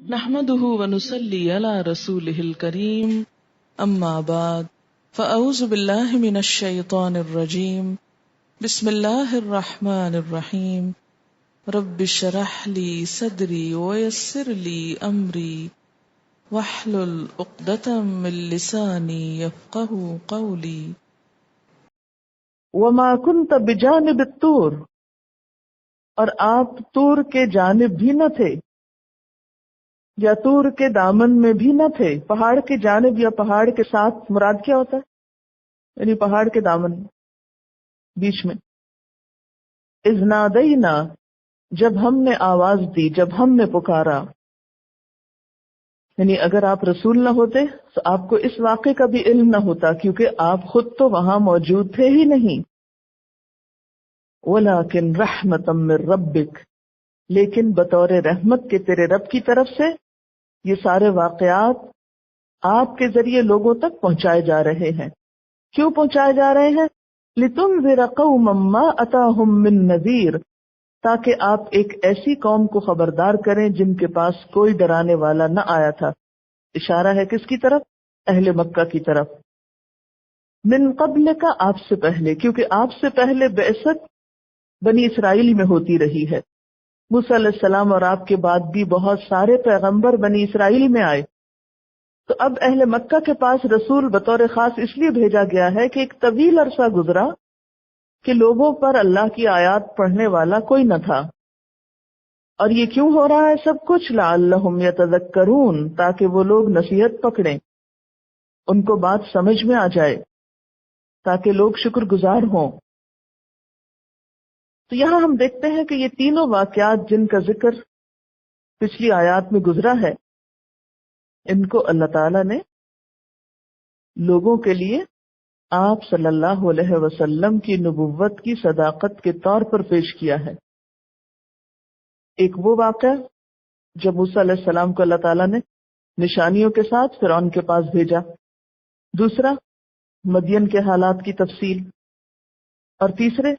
نحمده ونصلي على رسوله الكريم اما بعد فاعوذ بالله من الشيطان الرجيم بسم الله الرحمن الرحيم رب اشرح لي صدري ويسر لي امري واحلل عقدة من لساني يفقهوا قولي وما كنت بجانب الطور، اور آپ طور کے جانب بھی نہ تھے یا طور کے دامن میں بھی نہ تھے. پہاڑ کی جانب یا پہاڑ کے ساتھ مراد کیا ہوتا ہے؟ یعنی پہاڑ کے دامن بیچ میں. اذ نادینا، جب ہم نے آواز دی، جب ہم نے پکارا. یعنی اگر آپ رسول نہ ہوتے تو آپ کو اس واقعے کا بھی علم نہ ہوتا، کیونکہ آپ خود تو وہاں موجود تھے ہی نہیں. وَلَكِنْ رَحْمَةً مِّن رَبِّكَ، لیکن بطور رحمت کے تیرے رب کی طرف سے یہ سارے واقعات آپ کے ذریعے لوگوں تک پہنچائے جا رہے ہیں. کیوں پہنچائے جا رہے ہیں؟ لِتُنذِرَ قَوْمًا مَّا أَتَاهُم مِّن نَذِيرٍ، تاکہ آپ ایک ایسی قوم کو خبردار کریں جن کے پاس کوئی ڈرانے والا نہ آیا تھا. اشارہ ہے کس کی طرف؟ اہل مکہ کی طرف. من قبل کا، آپ سے پہلے، کیونکہ آپ سے پہلے بعثت بنی اسرائیل میں ہوتی رہی ہے. موسیٰ علیہ السلام اور آپ کے بعد بھی بہت سارے پیغمبر بنی اسرائیل میں آئے. تو اب اہل مکہ کے پاس رسول بطور خاص اس لیے بھیجا گیا ہے کہ ایک طویل عرصہ گزرا کہ لوگوں پر اللہ کی آیات پڑھنے والا کوئی نہ تھا. اور یہ کیوں ہو رہا ہے سب کچھ؟ لعلہم یتذکرون، تاکہ وہ لوگ نصیحت پکڑیں، ان کو بات سمجھ میں آ جائے، تاکہ لوگ شکر گزار ہوں. تو یہاں ہم دیکھتے ہیں کہ یہ تینوں واقعات جن کا ذکر پچھلی آیات میں گزرا ہے، ان کو اللہ تعالی نے لوگوں کے لیے آپ صلی اللہ علیہ وسلم کی نبوت کی صداقت کے طور پر پیش کیا ہے. ایک وہ واقعہ جب موسیٰ علیہ السلام کو اللہ تعالیٰ نے نشانیوں کے ساتھ فرعون کے پاس بھیجا. دوسرا مدین کے حالات کی تفصیل. اور تیسرے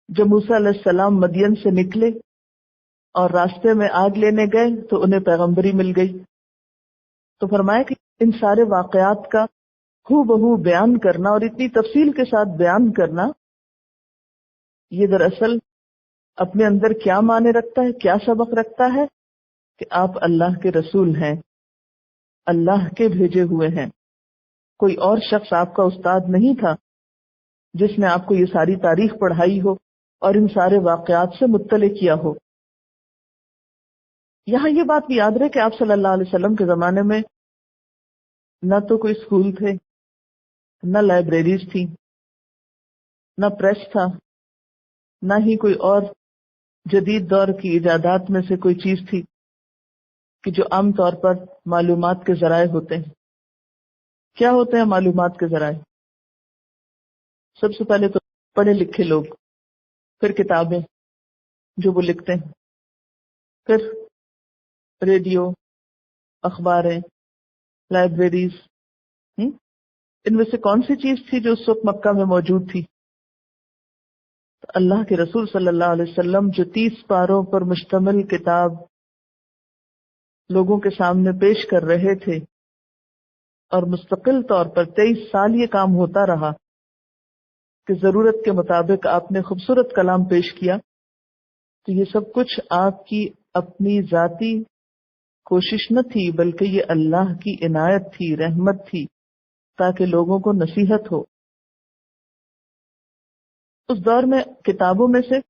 جب موسیٰ علیہ السلام مدین سے نکلے اور راستے میں آگ لینے گئے تو انہیں پیغمبری مل گئی. تو فرمایا کہ ان سارے واقعات کا ہو بہو بیان کرنا اور اتنی تفصیل کے ساتھ بیان کرنا، یہ دراصل اپنے اندر کیا معنی رکھتا ہے، کیا سبق رکھتا ہے؟ کہ آپ اللہ کے رسول ہیں، اللہ کے بھیجے ہوئے ہیں. کوئی اور شخص آپ کا استاد نہیں تھا جس نے آپ کو یہ ساری تاریخ پڑھائی ہو اور ان سارے واقعات سے مطلع کیا ہو. یہاں یہ بات بھی یاد رہے کہ آپ صلی اللہ علیہ وسلم کے زمانے میں نہ تو کوئی اسکول تھے، نہ لائبریریز تھی، نہ پریس تھا، نہ ہی کوئی اور جدید دور کی ایجادات میں سے کوئی چیز تھی کہ جو عام طور پر معلومات کے ذرائع ہوتے ہیں. کیا ہوتے ہیں معلومات کے ذرائع؟ سب سے پہلے تو پڑھے لکھے لوگ، پھر کتابیں جو وہ لکھتے ہیں، پھر ریڈیو، اخباریں، لائبریریز. ان میں سے کون سی چیز تھی جو اس وقت مکہ میں موجود تھی؟ تو اللہ کے رسول صلی اللہ علیہ وسلم جو 30 پاروں پر مشتمل کتاب لوگوں کے سامنے پیش کر رہے تھے، اور مستقل طور پر 23 سال یہ کام ہوتا رہا کہ ضرورت کے مطابق آپ نے خوبصورت کلام پیش کیا. تو یہ سب کچھ آپ کی اپنی ذاتی کوشش نہ تھی، بلکہ یہ اللہ کی عنایت تھی، رحمت تھی، تاکہ لوگوں کو نصیحت ہو. اس دور میں کتابوں میں سے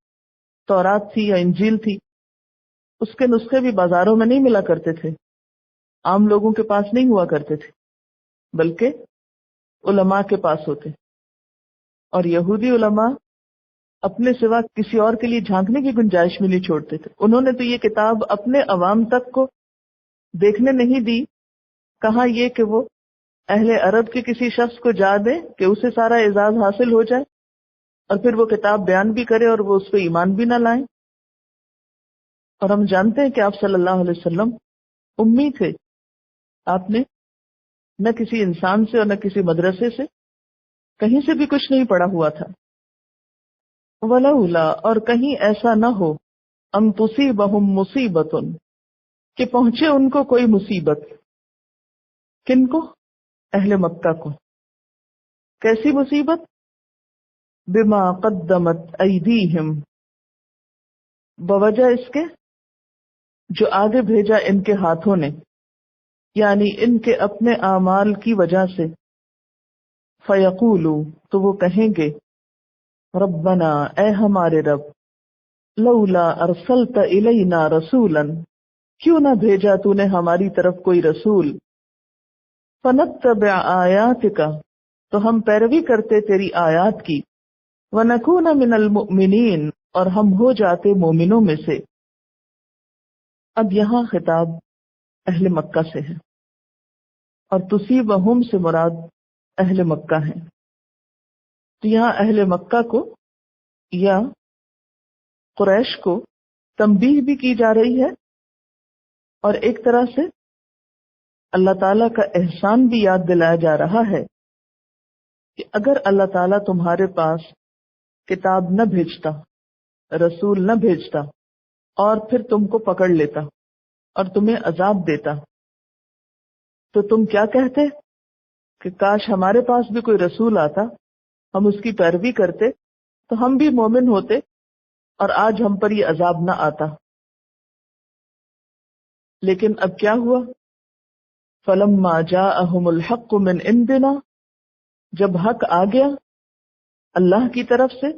تورات تھی یا انجیل تھی، اس کے نسخے بھی بازاروں میں نہیں ملا کرتے تھے، عام لوگوں کے پاس نہیں ہوا کرتے تھے، بلکہ علماء کے پاس ہوتے. اور یہودی علماء اپنے سوا کسی اور کے لیے جھانکنے کی گنجائش میں نہیں چھوڑتے تھے. انہوں نے تو یہ کتاب اپنے عوام تک کو دیکھنے نہیں دی. کہاں یہ کہ وہ اہل عرب کے کسی شخص کو جا دیں کہ اسے سارا اعزاز حاصل ہو جائے اور پھر وہ کتاب بیان بھی کرے اور وہ اس پہ ایمان بھی نہ لائیں. اور ہم جانتے ہیں کہ آپ صلی اللہ علیہ وسلم امی تھے. آپ نے نہ کسی انسان سے اور نہ کسی مدرسے سے کہیں سے بھی کچھ نہیں پڑھا ہوا تھا. ولولا، اور کہیں ایسا نہ ہو، ان تصیبہم مصیبۃ، کہ پہنچے ان کو کوئی مصیبت. کن کو؟ اہل مکہ کو. کیسی مصیبت؟ بما قدمت ایدیہم، بوجہ اس کے جو آگے بھیجا ان کے ہاتھوں نے، یعنی ان کے اپنے اعمال کی وجہ سے. فیقولوا، تو وہ کہیں گے، ربنا، اے ہمارے رب، لولا ارسلت الینا رسولا، کیوں نہ بھیجا تو نے ہماری طرف کوئی رسول. فنتبع آیاتک، تو ہم پیروی کرتے تیری آیات کی. ونکون من المؤمنین، اور ہم ہو جاتے مومنوں میں سے. اب یہاں خطاب اہل مکہ سے ہے، اور تصیبہم سے مراد اہل مکہ ہیں. تو یہاں اہل مکہ کو یا قریش کو تنبیہ بھی کی جا رہی ہے، اور ایک طرح سے اللہ تعالیٰ کا احسان بھی یاد دلایا جا رہا ہے کہ اگر اللہ تعالیٰ تمہارے پاس کتاب نہ بھیجتا، رسول نہ بھیجتا، اور پھر تم کو پکڑ لیتا اور تمہیں عذاب دیتا، تو تم کیا کہتے کہ کاش ہمارے پاس بھی کوئی رسول آتا، ہم اس کی پیروی کرتے تو ہم بھی مومن ہوتے اور آج ہم پر یہ عذاب نہ آتا. لیکن اب کیا ہوا؟ فلما جاءہم الحق من عندنا، جب حق آ گیا اللہ کی طرف سے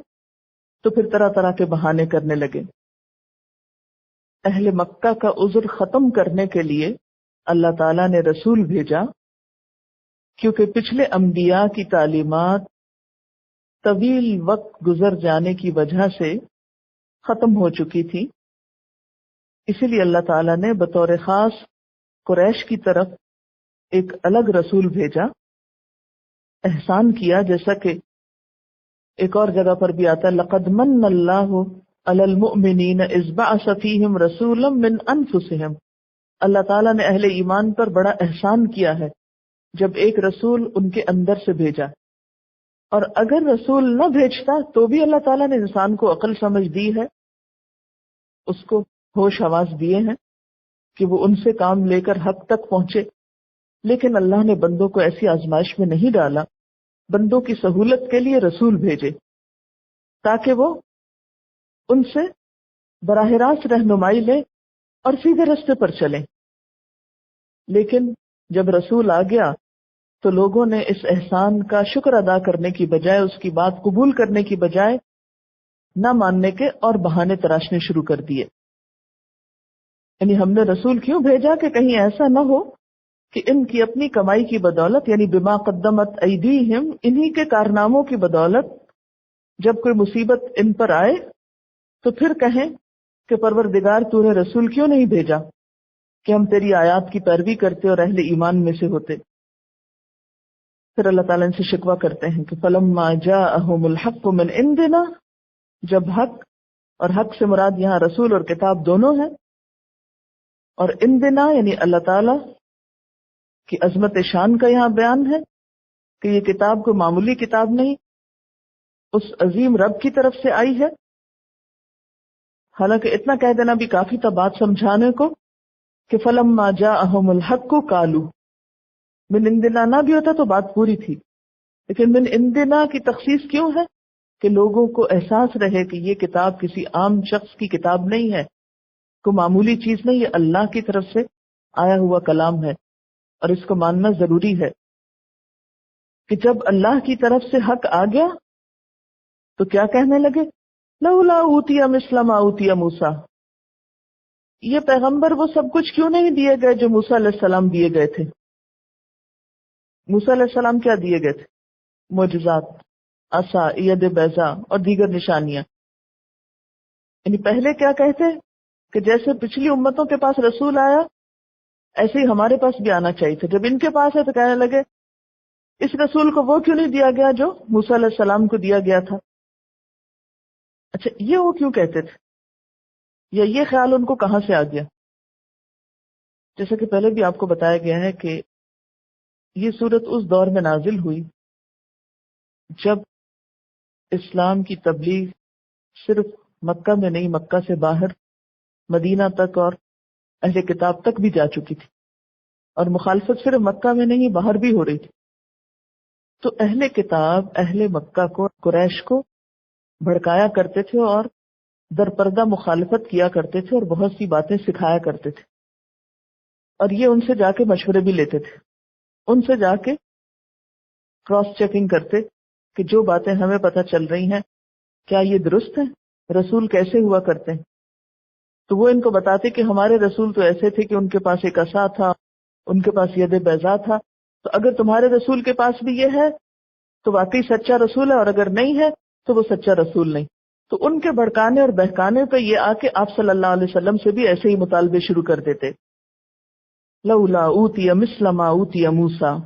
تو پھر طرح طرح کے بہانے کرنے لگے. اہل مکہ کا عذر ختم کرنے کے لیے اللہ تعالیٰ نے رسول بھیجا، کیونکہ پچھلے انبیاء کی تعلیمات طویل وقت گزر جانے کی وجہ سے ختم ہو چکی تھی. اسی لیے اللہ تعالیٰ نے بطور خاص قریش کی طرف ایک الگ رسول بھیجا، احسان کیا، جیسا کہ ایک اور جگہ پر بھی آتا ہے، لقد من اللہ علی المؤمنین اذ بعث فیہم رسولا من انفسہم. اللہ تعالیٰ نے اہل ایمان پر بڑا احسان کیا ہے جب ایک رسول ان کے اندر سے بھیجا. اور اگر رسول نہ بھیجتا تو بھی اللہ تعالیٰ نے انسان کو عقل سمجھ دی ہے، اس کو ہوش حواس دیے ہیں کہ وہ ان سے کام لے کر حق تک پہنچے. لیکن اللہ نے بندوں کو ایسی آزمائش میں نہیں ڈالا، بندوں کی سہولت کے لیے رسول بھیجے تاکہ وہ ان سے براہ راست رہنمائی لے اور سیدھے راستے پر چلیں. لیکن جب رسول آ گیا تو لوگوں نے اس احسان کا شکر ادا کرنے کی بجائے، اس کی بات قبول کرنے کی بجائے نہ ماننے کے اور بہانے تراشنے شروع کر دیے. یعنی ہم نے رسول کیوں بھیجا کہ کہیں ایسا نہ ہو کہ ان کی اپنی کمائی کی بدولت، یعنی بما قدمت ایدیہم، انہی کے کارناموں کی بدولت جب کوئی مصیبت ان پر آئے تو پھر کہیں کہ پروردگار تو نے رسول کیوں نہیں بھیجا کہ ہم تیری آیات کی پیروی کرتے اور اہل ایمان میں سے ہوتے. پھر اللہ تعالیٰ ان سے شکوہ کرتے ہیں کہ فلما جاءہم الحق من عندنا، جب حق، اور حق سے مراد یہاں رسول اور کتاب دونوں ہیں، اور عندنا یعنی اللہ تعالیٰ کی عظمت شان کا یہاں بیان ہے کہ یہ کتاب کوئی معمولی کتاب نہیں، اس عظیم رب کی طرف سے آئی ہے. حالانکہ اتنا کہہ دینا بھی کافی تھا بات سمجھانے کو کہ فلما جاءہم الحق قالوا، من عندنا نہ بھی ہوتا تو بات پوری تھی، لیکن من عندنا کی تخصیص کیوں ہے کہ لوگوں کو احساس رہے کہ یہ کتاب کسی عام شخص کی کتاب نہیں ہے، کوئی معمولی چیز نہیں، یہ اللہ کی طرف سے آیا ہوا کلام ہے اور اس کو ماننا ضروری ہے. کہ جب اللہ کی طرف سے حق آ گیا تو کیا کہنے لگے؟ لولا اوتی مثل ما اوتی موسیٰ، یہ پیغمبر وہ سب کچھ کیوں نہیں دیے گئے جو موسیٰ علیہ السلام دیے گئے تھے. موسیٰ علیہ السلام کیا دیے گئے تھے؟ معجزات، عصا، ید بیضاء اور دیگر نشانیاں. یعنی پہلے کیا کہتے کہ جیسے پچھلی امتوں کے پاس رسول آیا ایسے ہی ہمارے پاس بھی آنا چاہیے تھا. جب ان کے پاس ہے تو کہنے لگے اس رسول کو وہ کیوں نہیں دیا گیا جو موسیٰ علیہ السلام کو دیا گیا تھا. اچھا، یہ وہ کیوں کہتے تھے، یا یہ خیال ان کو کہاں سے آ گیا؟ جیسا کہ پہلے بھی آپ کو بتایا گیا ہے کہ یہ صورت اس دور میں نازل ہوئی جب اسلام کی تبلیغ صرف مکہ میں نہیں، مکہ سے باہر مدینہ تک اور اہل کتاب تک بھی جا چکی تھی، اور مخالفت صرف مکہ میں نہیں باہر بھی ہو رہی تھی. تو اہل کتاب اہل مکہ کو، قریش کو بھڑکایا کرتے تھے اور درپردہ مخالفت کیا کرتے تھے اور بہت سی باتیں سکھایا کرتے تھے، اور یہ ان سے جا کے مشورے بھی لیتے تھے، ان سے جا کے کراس چیکنگ کرتے کہ جو باتیں ہمیں پتہ چل رہی ہیں کیا یہ درست ہیں، رسول کیسے ہوا کرتے ہیں. تو وہ ان کو بتاتے کہ ہمارے رسول تو ایسے تھے کہ ان کے پاس ایک عصا تھا، ان کے پاس ید بیضا تھا، تو اگر تمہارے رسول کے پاس بھی یہ ہے تو واقعی سچا رسول ہے، اور اگر نہیں ہے تو وہ سچا رسول نہیں. تو ان کے بھڑکانے اور بہکانے پہ یہ آ کے آپ صلی اللہ علیہ وسلم سے بھی ایسے ہی مطالبے شروع کر دیتے. لولا اوتی مثل ما اوتی موسیٰ.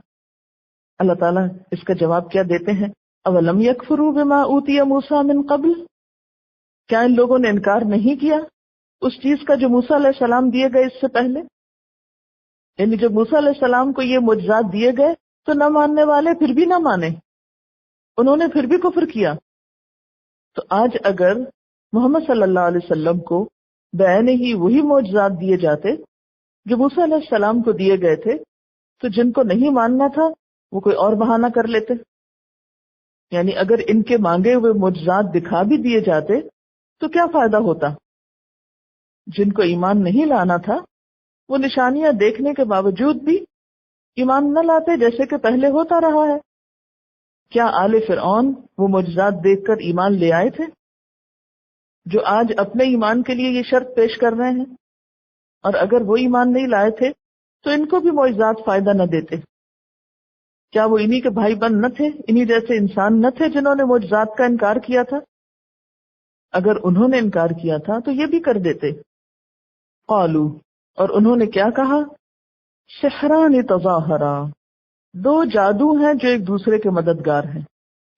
اللہ تعالیٰ اس کا جواب کیا دیتے ہیں؟ اولم یکفروا بما اوتی موسیٰ من قبل. کیا ان لوگوں نے انکار نہیں کیا اس چیز کا جو موسیٰ علیہ السلام دیے گئے اس سے پہلے؟ یعنی جب موسیٰ علیہ السلام کو یہ معجزات دیے گئے تو نہ ماننے والے پھر بھی نہ مانے، انہوں نے پھر بھی کفر کیا. تو آج اگر محمد صلی اللہ علیہ وسلم کو بعین ہی وہی معجزات دیے جاتے جو موسیٰ علیہ السلام کو دیے گئے تھے، تو جن کو نہیں ماننا تھا وہ کوئی اور بہانہ کر لیتے. یعنی اگر ان کے مانگے ہوئے معجزات دکھا بھی دیے جاتے تو کیا فائدہ ہوتا؟ جن کو ایمان نہیں لانا تھا وہ نشانیاں دیکھنے کے باوجود بھی ایمان نہ لاتے، جیسے کہ پہلے ہوتا رہا ہے. کیا آل فرعون وہ معجزات دیکھ کر ایمان لے آئے تھے جو آج اپنے ایمان کے لیے یہ شرط پیش کر رہے ہیں؟ اور اگر وہ ایمان نہیں لائے تھے تو ان کو بھی معجزات فائدہ نہ دیتے. کیا وہ انہی کے بھائی بند نہ تھے، انہی جیسے انسان نہ تھے جنہوں نے معجزات کا انکار کیا تھا؟ اگر انہوں نے انکار کیا تھا تو یہ بھی کر دیتے. قالو، اور انہوں نے کیا کہا؟ سحران تظاہرا، دو جادو ہیں جو ایک دوسرے کے مددگار ہیں.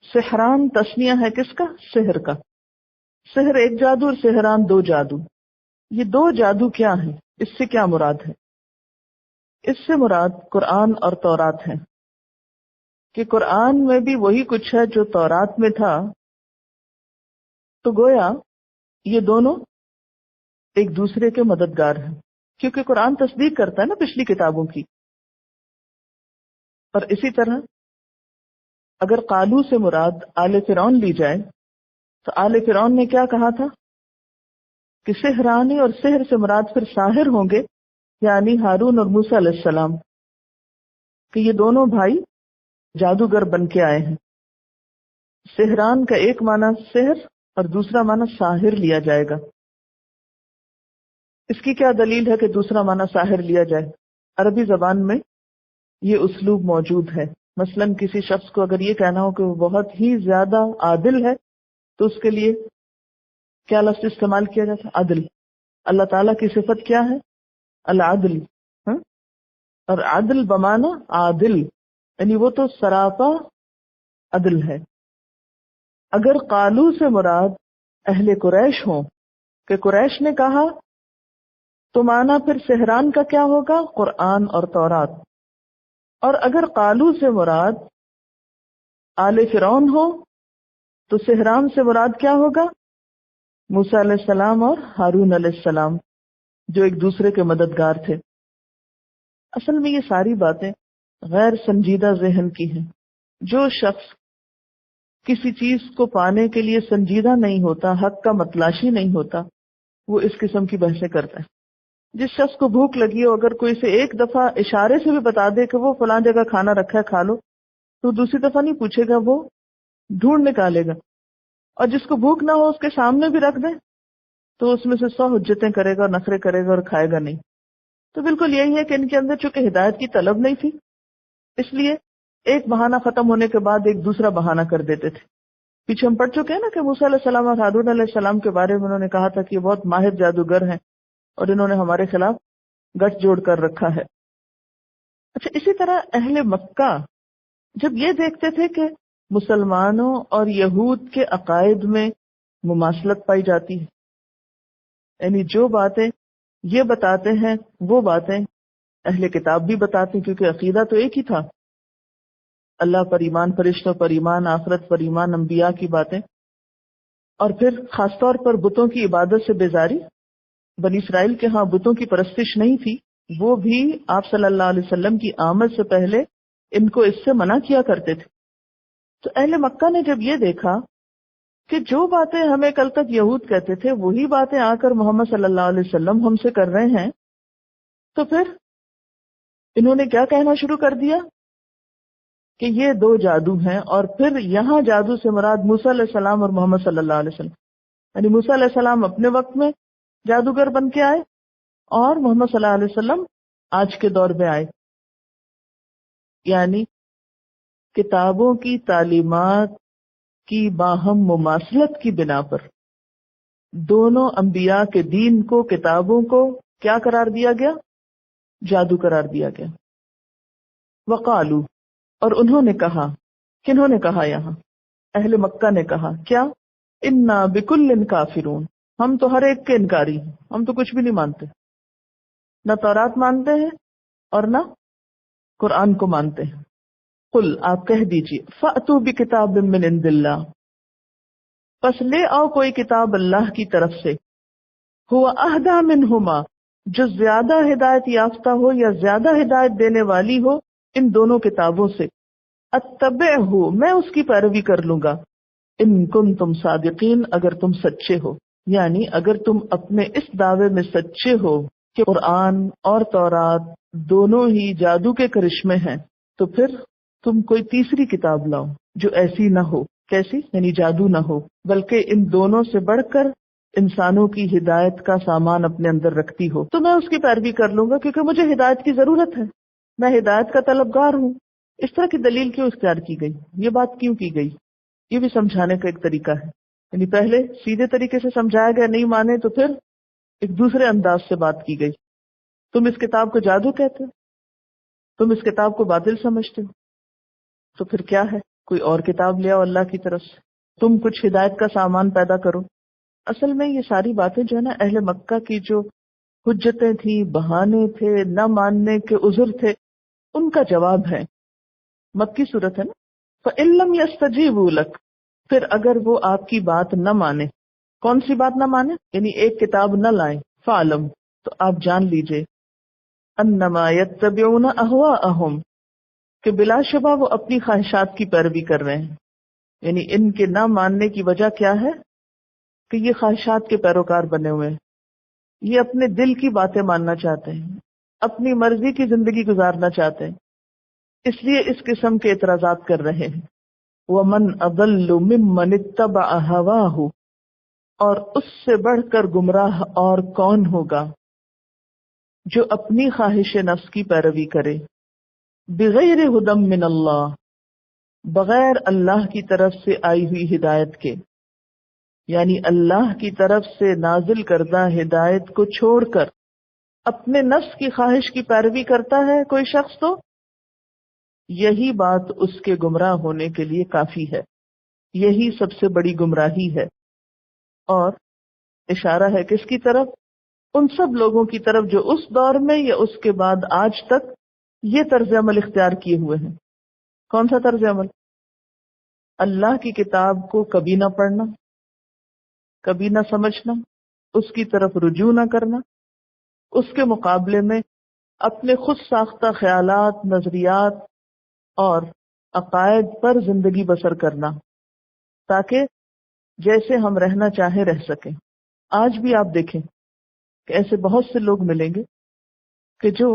سحران تسنیہ ہے کس کا؟ سحر کا. سحر ایک جادو اور سحران دو جادو. یہ دو جادو کیا ہیں؟ اس سے کیا مراد ہے؟ اس سے مراد قرآن اور تورات ہیں، کہ قرآن میں بھی وہی کچھ ہے جو تورات میں تھا. تو گویا یہ دونوں ایک دوسرے کے مددگار ہیں، کیونکہ قرآن تصدیق کرتا ہے نا پچھلی کتابوں کی. اور اسی طرح اگر قالو سے مراد آل فرعون لی جائے تو آل فرعون نے کیا کہا تھا کہ سحرانی، اور سحر سے مراد پھر ساحر ہوں گے، یعنی ہارون اور موسیٰ علیہ السلام، کہ یہ دونوں بھائی جادوگر بن کے آئے ہیں. سحران کا ایک معنی سحر اور دوسرا معنی ساحر لیا جائے گا. اس کی کیا دلیل ہے کہ دوسرا معنی ساحر لیا جائے؟ عربی زبان میں یہ اسلوب موجود ہے. مثلا کسی شخص کو اگر یہ کہنا ہو کہ وہ بہت ہی زیادہ عادل ہے تو اس کے لیے کیا لفظ استعمال کیا جاتا ہے؟ عدل. اللہ تعالیٰ کی صفت کیا ہے؟ العدل. اور عدل بمانا عادل، یعنی وہ تو سراپا عدل ہے. اگر قالو سے مراد اہل قریش ہوں کہ قریش نے کہا تو معنی پھر سحران کا کیا ہوگا؟ قرآن اور تورات. اور اگر قالو سے مراد آل فرعون ہو تو سحران سے مراد کیا ہوگا؟ موسیٰ علیہ السلام اور ہارون علیہ السلام، جو ایک دوسرے کے مددگار تھے. اصل میں یہ ساری باتیں غیر سنجیدہ ذہن کی ہیں. جو شخص کسی چیز کو پانے کے لیے سنجیدہ نہیں ہوتا، حق کا متلاشی نہیں ہوتا، وہ اس قسم کی بحثیں کرتا ہے. جس شخص کو بھوک لگی ہو، اگر کوئی سے ایک دفعہ اشارے سے بھی بتا دے کہ وہ فلاں جگہ کھانا رکھا ہے کھا لو، تو دوسری دفعہ نہیں پوچھے گا، وہ ڈھونڈ نکالے گا. اور جس کو بھوک نہ ہو اس کے سامنے بھی رکھ دیں تو اس میں سے 100 حجتیں کرے گا اور نخرے کرے گا اور کھائے گا نہیں. تو بالکل یہی ہے کہ ان کے اندر چونکہ ہدایت کی طلب نہیں تھی، اس لیے ایک بہانہ ختم ہونے کے بعد ایک دوسرا بہانہ کر دیتے تھے. پیچھے ہم پڑھ چکے ہیں نا کہ موسیٰ علیہ السلام اور ہارون علیہ السلام کے بارے میں انہوں نے کہا تھا کہ یہ بہت ماہر جادوگر ہیں اور انہوں نے ہمارے خلاف گٹھ جوڑ کر رکھا ہے. اچھا، اسی طرح اہل مکہ جب یہ دیکھتے تھے کہ مسلمانوں اور یہود کے عقائد میں مماثلت پائی جاتی ہے، یعنی جو باتیں یہ بتاتے ہیں وہ باتیں اہل کتاب بھی بتاتے ہیں، کیونکہ عقیدہ تو ایک ہی تھا، اللہ پر ایمان، فرشتوں پر ایمان، آخرت پر ایمان، انبیاء کی باتیں، اور پھر خاص طور پر بتوں کی عبادت سے بیزاری. بنی اسرائیل کے ہاں بتوں کی پرستش نہیں تھی، وہ بھی آپ صلی اللہ علیہ وسلم کی آمد سے پہلے ان کو اس سے منع کیا کرتے تھے۔ تو اہل مکہ نے جب یہ دیکھا کہ جو باتیں ہمیں کل تک یہود کہتے تھے وہی باتیں آ کر محمد صلی اللہ علیہ وسلم ہم سے کر رہے ہیں، تو پھر انہوں نے کیا کہنا شروع کر دیا کہ یہ دو جادو ہیں، اور پھر یہاں جادو سے مراد موسیٰ علیہ السلام اور محمد صلی اللہ علیہ وسلم، یعنی موسیٰ علیہ السلام اپنے وقت میں جادوگر بن کے آئے اور محمد صلی اللہ علیہ وسلم آج کے دور میں آئے، یعنی کتابوں کی تعلیمات کی باہم مماثلت کی بنا پر دونوں انبیاء کے دین کو، کتابوں کو کیا قرار دیا گیا؟ جادو قرار دیا گیا۔ وقالو، اور انہوں نے کہا، کنہوں نے کہا؟ یہاں اہل مکہ نے کہا کیا؟ انا بکل کافرون، ہم تو ہر ایک کے انکاری ہیں، ہم تو کچھ بھی نہیں مانتے، نہ تورات مانتے ہیں اور نہ قرآن کو مانتے ہیں۔ قل، آپ کہہ دیجئے، فأتوا بکتاب من عند اللہ، پس لے آؤ کوئی کتاب اللہ کی طرف سے، ہوا اہدی منہما، جو زیادہ ہدایت یافتہ ہو یا زیادہ ہدایت دینے والی ہو ان دونوں کتابوں سے، اتبعہ، میں اس کی پیروی کر لوں گا، ان کنتم صادقین، اگر تم سچے ہو، یعنی اگر تم اپنے اس دعوے میں سچے ہو کہ قرآن اور تورات دونوں ہی جادو کے کرشمے ہیں، تو پھر تم کوئی تیسری کتاب لاؤ جو ایسی نہ ہو۔ کیسی؟ یعنی جادو نہ ہو، بلکہ ان دونوں سے بڑھ کر انسانوں کی ہدایت کا سامان اپنے اندر رکھتی ہو، تو میں اس کی پیروی کر لوں گا، کیونکہ مجھے ہدایت کی ضرورت ہے، میں ہدایت کا طلبگار ہوں۔ اس طرح کی دلیل کیوں اختیار کی گئی؟ یہ بات کیوں کی گئی؟ یہ بھی سمجھانے کا ایک طریقہ ہے، یعنی پہلے سیدھے طریقے سے سمجھایا گیا، نہیں مانے تو پھر ایک دوسرے انداز سے بات کی گئی۔ تم اس کتاب کو جادو کہتے ہو، تم اس کتاب کو باطل سمجھتے ہو، تو پھر کیا ہے؟ کوئی اور کتاب لے آؤ اللہ کی طرف سے، تم کچھ ہدایت کا سامان پیدا کرو۔ اصل میں یہ ساری باتیں جو ہے نا، اہل مکہ کی جو حجتیں تھیں، بہانے تھے، نہ ماننے کے عذر تھے، ان کا جواب ہے، مکی صورت ہے نا، فَإِن لَّمْ يَسْتَجِيبُوا لَكَ، پھر اگر وہ آپ کی بات نہ مانے، کون سی بات نہ مانے؟ یعنی ایک کتاب نہ لائیں، فَعْلَمْ، تو آپ جان لیجئے، أَنَّمَا يَتَّبِعُونَ أَهْوَاءَهُمْ، کہ بلا شبہ وہ اپنی خواہشات کی پیروی کر رہے ہیں، یعنی ان کے نہ ماننے کی وجہ کیا ہے کہ یہ خواہشات کے پیروکار بنے ہوئے ہیں، یہ اپنے دل کی باتیں ماننا چاہتے ہیں، اپنی مرضی کی زندگی گزارنا چاہتے ہیں، اس لیے اس قسم کے اعتراضات کر رہے ہیں۔ وَمَنْ أَضَلُّ مِمَّنِ اتَّبَعَ هَوَاهُ، اور اس سے بڑھ کر گمراہ اور کون ہوگا جو اپنی خواہش نفس کی پیروی کرے، بغیر ہدی من اللہ، بغیر اللہ کی طرف سے آئی ہوئی ہدایت کے، یعنی اللہ کی طرف سے نازل کردہ ہدایت کو چھوڑ کر اپنے نفس کی خواہش کی پیروی کرتا ہے کوئی شخص، تو یہی بات اس کے گمراہ ہونے کے لیے کافی ہے، یہی سب سے بڑی گمراہی ہے۔ اور اشارہ ہے کس کی طرف؟ ان سب لوگوں کی طرف جو اس دور میں یا اس کے بعد آج تک یہ طرز عمل اختیار کیے ہوئے ہیں۔ کون سا طرز عمل؟ اللہ کی کتاب کو کبھی نہ پڑھنا، کبھی نہ سمجھنا، اس کی طرف رجوع نہ کرنا، اس کے مقابلے میں اپنے خود ساختہ خیالات، نظریات اور عقائد پر زندگی بسر کرنا، تاکہ جیسے ہم رہنا چاہیں رہ سکیں۔ آج بھی آپ دیکھیں کہ ایسے بہت سے لوگ ملیں گے کہ جو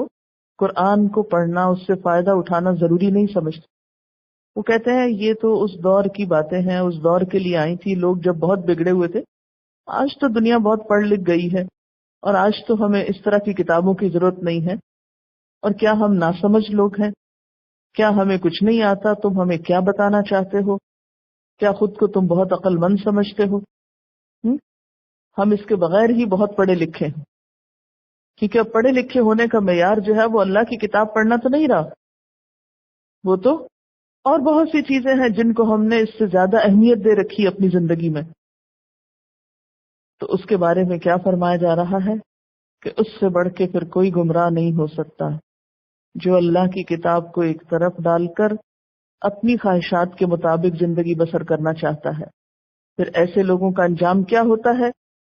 قرآن کو پڑھنا، اس سے فائدہ اٹھانا ضروری نہیں سمجھتے۔ وہ کہتے ہیں یہ تو اس دور کی باتیں ہیں، اس دور کے لیے آئی تھی، لوگ جب بہت بگڑے ہوئے تھے، آج تو دنیا بہت پڑھ لکھ گئی ہے اور آج تو ہمیں اس طرح کی کتابوں کی ضرورت نہیں ہے، اور کیا ہم ناسمجھ لوگ ہیں؟ کیا ہمیں کچھ نہیں آتا؟ تم ہمیں کیا بتانا چاہتے ہو؟ کیا خود کو تم بہت عقل مند سمجھتے ہو؟ ہم اس کے بغیر ہی بہت پڑھے لکھے ہیں، کیونکہ اب پڑھے لکھے ہونے کا معیار جو ہے وہ اللہ کی کتاب پڑھنا تو نہیں رہا، وہ تو اور بہت سی چیزیں ہیں جن کو ہم نے اس سے زیادہ اہمیت دے رکھی اپنی زندگی میں۔ تو اس کے بارے میں کیا فرمایا جا رہا ہے کہ اس سے بڑھ کے پھر کوئی گمراہ نہیں ہو سکتا جو اللہ کی کتاب کو ایک طرف ڈال کر اپنی خواہشات کے مطابق زندگی بسر کرنا چاہتا ہے۔ پھر ایسے لوگوں کا انجام کیا ہوتا ہے؟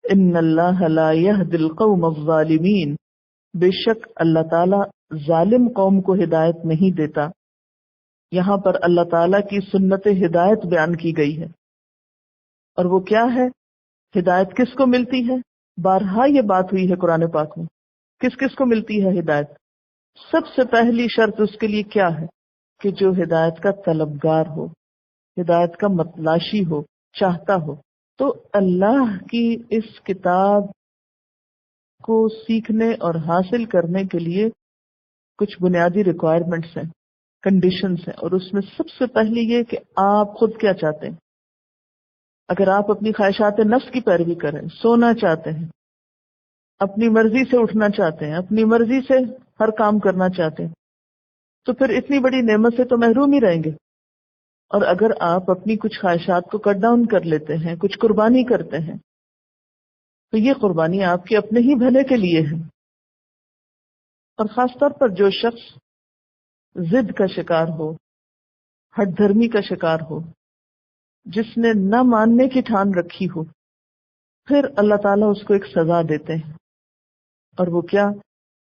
ان اللہ لا یہدی القوم الظالمین، بے شک اللہ تعالیٰ ظالم قوم کو ہدایت نہیں دیتا۔ یہاں پر اللہ تعالیٰ کی سنت ہدایت بیان کی گئی ہے، اور وہ کیا ہے؟ ہدایت کس کو ملتی ہے؟ بارہا یہ بات ہوئی ہے قرآن پاک میں، کس کس کو ملتی ہے ہدایت؟ سب سے پہلی شرط اس کے لیے کیا ہے؟ کہ جو ہدایت کا طلبگار ہو، ہدایت کا متلاشی ہو، چاہتا ہو۔ تو اللہ کی اس کتاب کو سیکھنے اور حاصل کرنے کے لیے کچھ بنیادی ریکوائرمنٹس ہیں، کنڈیشنز ہیں، اور اس میں سب سے پہلی یہ کہ آپ خود کیا چاہتے ہیں۔ اگر آپ اپنی خواہشات نفس کی پیروی کریں، سونا چاہتے ہیں، اپنی مرضی سے اٹھنا چاہتے ہیں، اپنی مرضی سے ہر کام کرنا چاہتے ہیں، تو پھر اتنی بڑی نعمت سے تو محروم ہی رہیں گے۔ اور اگر آپ اپنی کچھ خواہشات کو کٹ ڈاؤن کر لیتے ہیں، کچھ قربانی کرتے ہیں، تو یہ قربانی آپ کے اپنے ہی بھلے کے لیے ہے۔ اور خاص طور پر جو شخص ضد کا شکار ہو، ہٹ دھرمی کا شکار ہو، جس نے نہ ماننے کی ٹھان رکھی ہو، پھر اللہ تعالیٰ اس کو ایک سزا دیتے ہیں، اور وہ کیا؟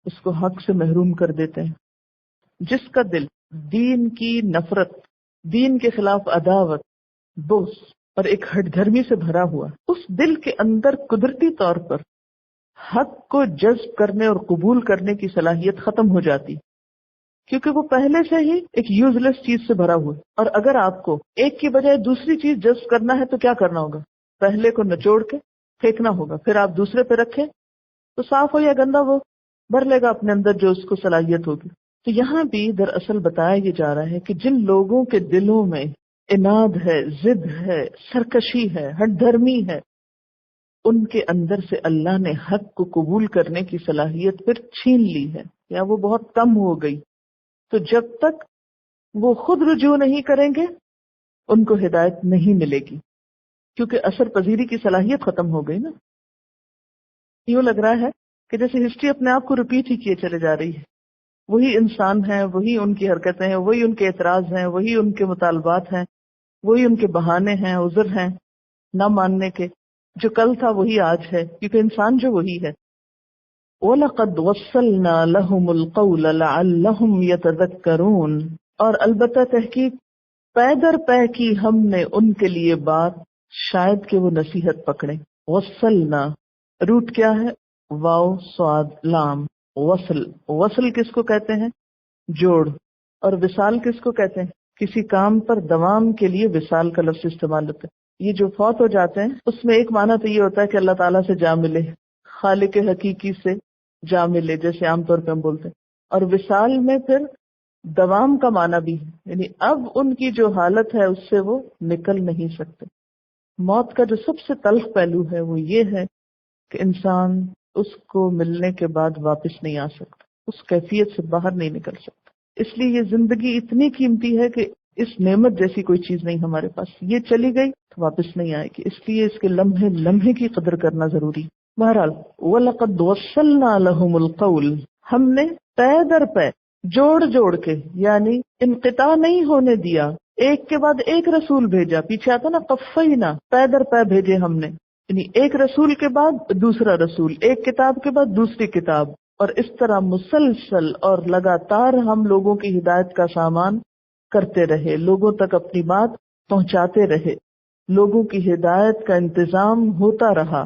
اس کو حق سے محروم کر دیتے ہیں۔ جس کا دل دین کی نفرت، دین کے خلاف عداوت، بغض اور ایک ہٹ دھرمی سے بھرا ہوا، اس دل کے اندر قدرتی طور پر حق کو جذب کرنے اور قبول کرنے کی صلاحیت ختم ہو جاتی، کیونکہ وہ پہلے سے ہی ایک یوز لیس چیز سے بھرا ہوا ہے۔ اور اگر آپ کو ایک کی بجائے دوسری چیز جذب کرنا ہے تو کیا کرنا ہوگا؟ پہلے کو نچوڑ کے پھینکنا ہوگا، پھر آپ دوسرے پہ رکھیں تو صاف ہو یا گندا وہ بھر لے گا اپنے اندر جو اس کو صلاحیت ہوگی۔ تو یہاں بھی دراصل بتایا یہ جا رہا ہے کہ جن لوگوں کے دلوں میں اناد ہے، ضد ہے، سرکشی ہے، ہٹ دھرمی ہے، ان کے اندر سے اللہ نے حق کو قبول کرنے کی صلاحیت پھر چھین لی ہے، یا وہ بہت کم ہو گئی۔ تو جب تک وہ خود رجوع نہیں کریں گے ان کو ہدایت نہیں ملے گی، کیونکہ اثر پذیری کی صلاحیت ختم ہو گئی نا۔ یوں لگ رہا ہے کہ جیسے ہسٹری اپنے آپ کو ریپیٹ ہی کیے چلے جا رہی ہے، وہی انسان ہیں، وہی ان کی حرکتیں ہیں، وہی ان کے اعتراض ہیں، وہی ان کے مطالبات ہیں، وہی ان کے بہانے ہیں، عذر ہیں نہ ماننے کے۔ جو کل تھا وہی آج ہے، کیونکہ انسان جو وہی ہے۔ وَلَقَدْ وَصَّلْنَا لَهُمُ الْقَوْلَ لَعَلَّهُمْ يَتَذَكَّرُونَ، اور البتہ تحقیق پے در پے کی ہم نے ان کے لیے بات، شاید کہ وہ نصیحت پکڑیں۔ وصلنا، روٹ کیا ہے؟ واو صاد لام، وصل۔ وصل کس کو کہتے ہیں؟ جوڑ۔ اور وصال کس کو کہتے ہیں؟ کسی کام پر دوام کے لیے وصال کا لفظ استعمال ہوتا ہے۔ یہ جو فوت ہو جاتے ہیں اس میں ایک معنی تو یہ ہوتا ہے کہ اللہ تعالیٰ سے جا ملے، خالق حقیقی سے جا ملے، جیسے عام طور پہ ہم بولتے ہیں۔ اور وصال میں پھر دوام کا معنی بھی ہے، یعنی اب ان کی جو حالت ہے اس سے وہ نکل نہیں سکتے۔ موت کا جو سب سے تلخ پہلو ہے وہ یہ ہے کہ انسان اس کو ملنے کے بعد واپس نہیں آ سکتا، اس کیفیت سے باہر نہیں نکل سکتا۔ اس لیے یہ زندگی اتنی قیمتی ہے کہ اس نعمت جیسی کوئی چیز نہیں ہمارے پاس، یہ چلی گئی تو واپس نہیں آئے گی، اس لیے اس کے لمحے لمحے کی قدر کرنا ضروری۔ بہرحال وَلَقَدْ وَصَّلْنَا لَهُمُ الْقَوْلَ، ہم نے پے در پے، جوڑ جوڑ کے، یعنی انقطاع نہیں ہونے دیا، ایک کے بعد ایک رسول بھیجا۔ پیچھے آتا نا قفینا، پے در پے بھیجے ہم نے، یعنی ایک رسول کے بعد دوسرا رسول، ایک کتاب کے بعد دوسری کتاب، اور اس طرح مسلسل اور لگاتار ہم لوگوں کی ہدایت کا سامان کرتے رہے، لوگوں تک اپنی بات پہنچاتے رہے، لوگوں کی ہدایت کا انتظام ہوتا رہا۔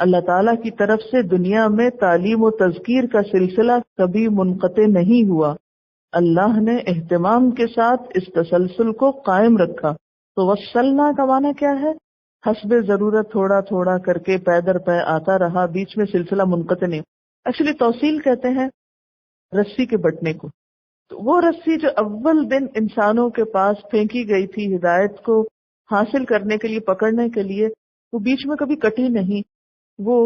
اللہ تعالیٰ کی طرف سے دنیا میں تعلیم و تذکیر کا سلسلہ کبھی منقطع نہیں ہوا، اللہ نے اہتمام کے ساتھ اس تسلسل کو قائم رکھا۔ تو وصلنا کا معنی کیا ہے؟ حسب ضرورت تھوڑا تھوڑا کر کے پے در پے آتا رہا، بیچ میں سلسلہ منقطع نہیں۔ ایکچولی توصیل کہتے ہیں رسی کے بٹنے کو، تو وہ رسی جو اول دن انسانوں کے پاس پھینکی گئی تھی ہدایت کو حاصل کرنے کے لیے، پکڑنے کے لیے، وہ بیچ میں کبھی کٹی نہیں، وہ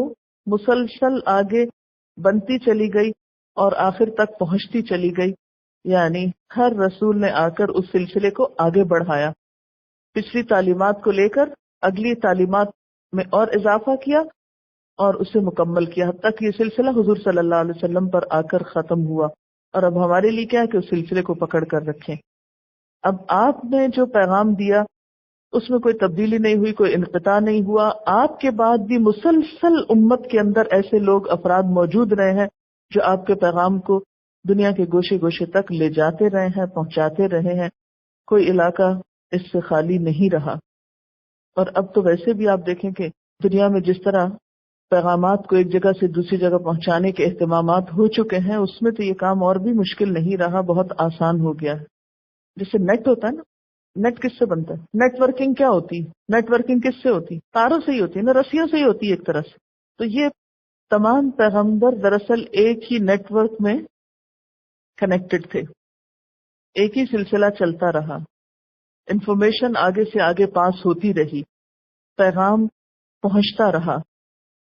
مسلسل آگے بنتی چلی گئی اور آخر تک پہنچتی چلی گئی، یعنی ہر رسول نے آ کر اس سلسلے کو آگے بڑھایا، پچھلی تعلیمات کو لے کر اگلی تعلیمات میں اور اضافہ کیا اور اسے مکمل کیا، حتیٰ کہ یہ سلسلہ حضور صلی اللہ علیہ وسلم پر آ کر ختم ہوا۔ اور اب ہمارے لیے کیا ہے کہ اس سلسلے کو پکڑ کر رکھیں۔ اب آپ نے جو پیغام دیا اس میں کوئی تبدیلی نہیں ہوئی، کوئی انقطاع نہیں ہوا. آپ کے بعد بھی مسلسل امت کے اندر ایسے لوگ افراد موجود رہے ہیں جو آپ کے پیغام کو دنیا کے گوشے گوشے تک لے جاتے رہے ہیں، پہنچاتے رہے ہیں. کوئی علاقہ اس سے خالی نہیں رہا. اور اب تو ویسے بھی آپ دیکھیں کہ دنیا میں جس طرح پیغامات کو ایک جگہ سے دوسری جگہ پہنچانے کے اہتمامات ہو چکے ہیں، اس میں تو یہ کام اور بھی مشکل نہیں رہا، بہت آسان ہو گیا ہے. جیسے نیٹ ہوتا ہے نا، نیٹ کس سے بنتا ہے؟ نیٹ ورکنگ کیا ہوتی ہے؟ نیٹ ورکنگ کس سے ہوتی ہے؟ تاروں سے ہی ہوتی ہے نا، رسیوں سے ہی ہوتی ہے ایک طرح سے. تو یہ تمام پیغمبر دراصل ایک ہی نیٹ ورک میں کنیکٹڈ تھے، ایک ہی سلسلہ چلتا رہا، انفارمیشن آگے سے آگے پاس ہوتی رہی، پیغام پہنچتا رہا،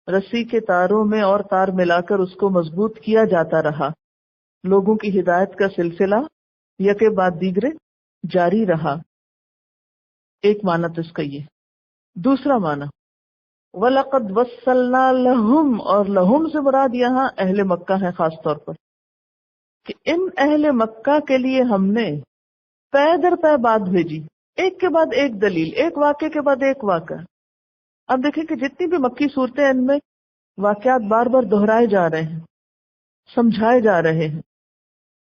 رسی کے تاروں میں اور تار ملا کر اس کو مضبوط کیا جاتا رہا. لوگوں کی ہدایت کا سلسلہ یکے بعد دیگرے جاری رہا. ایک معنی تو اس کا یہ. دوسرا معنی وَلَقَدْ وَصَّلْنَا لَهُمْ، اور لہم سے مراد یہاں اہل مکہ ہے خاص طور پر، کہ ان اہل مکہ کے لیے ہم نے پے در پے بات بھیجی، ایک کے بعد ایک دلیل، ایک واقعے کے بعد ایک واقعہ. اب دیکھیں کہ جتنی بھی مکی صورتیں ان میں واقعات بار بار دہرائے جا رہے ہیں، سمجھائے جا رہے ہیں.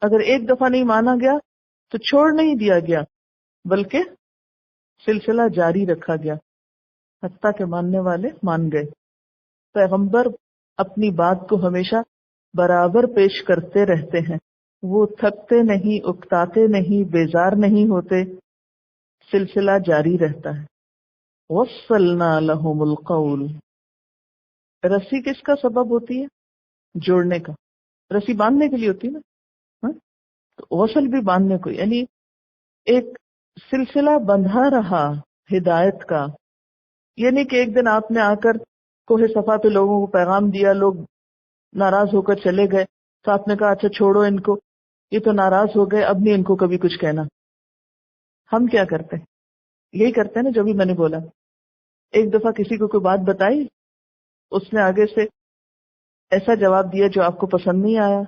اگر ایک دفعہ نہیں مانا گیا تو چھوڑ نہیں دیا گیا، بلکہ سلسلہ جاری رکھا گیا، حتیٰ کہ ماننے والے مان گئے. پیغمبر اپنی بات کو ہمیشہ برابر پیش کرتے رہتے ہیں، وہ تھکتے نہیں، اکتاتے نہیں، بیزار نہیں ہوتے، سلسلہ جاری رہتا ہے. وَصَّلْنَا لَهُمُ الْقَوْلِ، رسی کس کا سبب ہوتی ہے؟ جوڑنے کا. رسی باندھنے کے لیے ہوتی ہے نا، ہاں؟ تو وصل بھی باندھنے کو، یعنی ایک سلسلہ بندھا رہا ہدایت کا. یعنی کہ ایک دن آپ نے آ کر کوہ صفا پہ لوگوں کو پیغام دیا، لوگ ناراض ہو کر چلے گئے، تو آپ نے کہا اچھا چھوڑو ان کو، یہ تو ناراض ہو گئے، اب نہیں ان کو کبھی کچھ کہنا. ہم کیا کرتے ہیں؟ یہی کرتے ہیں نا جو بھی میں نے بولا. ایک دفعہ کسی کو کوئی بات بتائی، اس نے آگے سے ایسا جواب دیا جو آپ کو پسند نہیں آیا،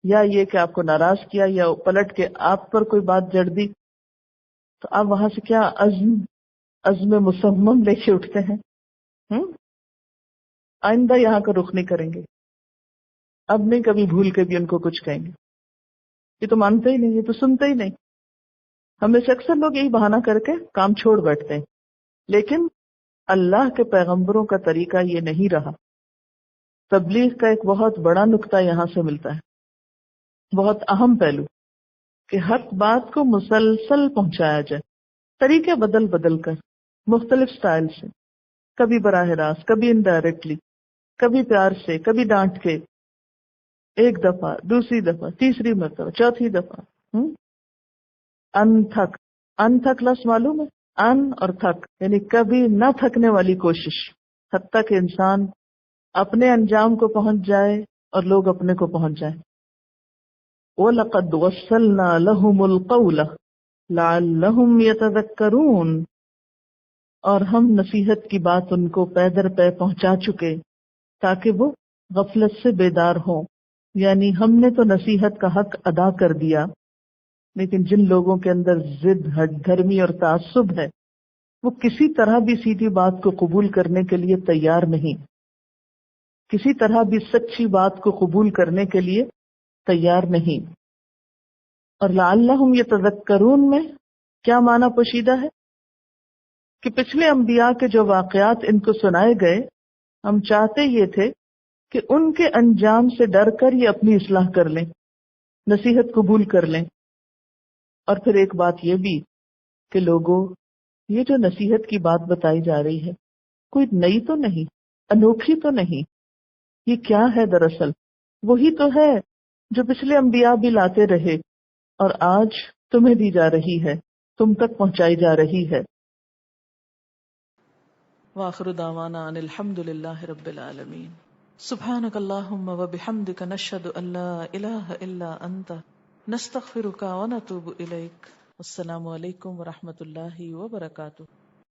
یا یہ کہ آپ کو ناراض کیا، یا پلٹ کے آپ پر کوئی بات جڑ دی، تو آپ وہاں سے کیا عزم مصمم لے کے اٹھتے ہیں؟ آئندہ یہاں کا رخ نہیں کریں گے، اب نہیں کبھی بھول کے بھی ان کو کچھ کہیں گے. یہ تو مانتے ہی نہیں، یہ تو سنتے ہی نہیں. ہمیں سے اکثر لوگ یہی بہانہ کر کے کام چھوڑ بیٹھتے ہیں. لیکن اللہ کے پیغمبروں کا طریقہ یہ نہیں رہا. تبلیغ کا ایک بہت بڑا نقطہ یہاں سے ملتا ہے، بہت اہم پہلو، کہ حق بات کو مسلسل پہنچایا جائے، طریقے بدل بدل کر، مختلف سٹائل سے، کبھی براہ راست، کبھی انڈائریکٹلی، کبھی پیار سے، کبھی ڈانٹ کے، ایک دفعہ، دوسری دفعہ، تیسری مرتبہ، چوتھی دفعہ. ان تھک لفظ معلوم ہے؟ ان اور تھک یعنی کبھی نہ تھکنے والی کوشش، حتیٰ کہ انسان اپنے انجام کو پہنچ جائے اور لوگ اپنے کو پہنچ جائیں. وَلَقَدْ وَصَّلْنَا لَهُمُ الْقَوْلَ لَعَلَّهُمْ يَتَذَكَّرُونَ، اور ہم نصیحت کی بات ان کو پے در پے پہنچا چکے تاکہ وہ غفلت سے بیدار ہوں. یعنی ہم نے تو نصیحت کا حق ادا کر دیا، لیکن جن لوگوں کے اندر ضد، ہٹ دھرمی اور تعصب ہے، وہ کسی طرح بھی سیدھی بات کو قبول کرنے کے لیے تیار نہیں، کسی طرح بھی سچی بات کو قبول کرنے کے لیے تیار نہیں. اور لعلہم یتذکرون میں کیا معنی پوشیدہ ہے؟ کہ پچھلے انبیاء کے جو واقعات ان کو سنائے گئے، ہم چاہتے یہ تھے کہ ان کے انجام سے ڈر کر یہ اپنی اصلاح کر لیں، نصیحت قبول کر لیں. اور پھر ایک بات یہ بھی کہ لوگوں، یہ جو نصیحت کی بات بتائی جا رہی ہے کوئی نئی تو نہیں، انوکھی تو نہیں. یہ کیا ہے؟ دراصل وہی تو ہے جو پچھلے انبیاء بھی لاتے رہے اور آج تمہیں دی جا رہی ہے، تم تک پہنچائی جا رہی ہے. وآخر دعوانا ان الحمد للہ رب العالمین. سبحانک اللہم وبحمدک نشہد ان لا الہ الا انت نستغفرک ونتوب الیک. السلام علیکم ورحمۃ اللہ وبرکاتہ.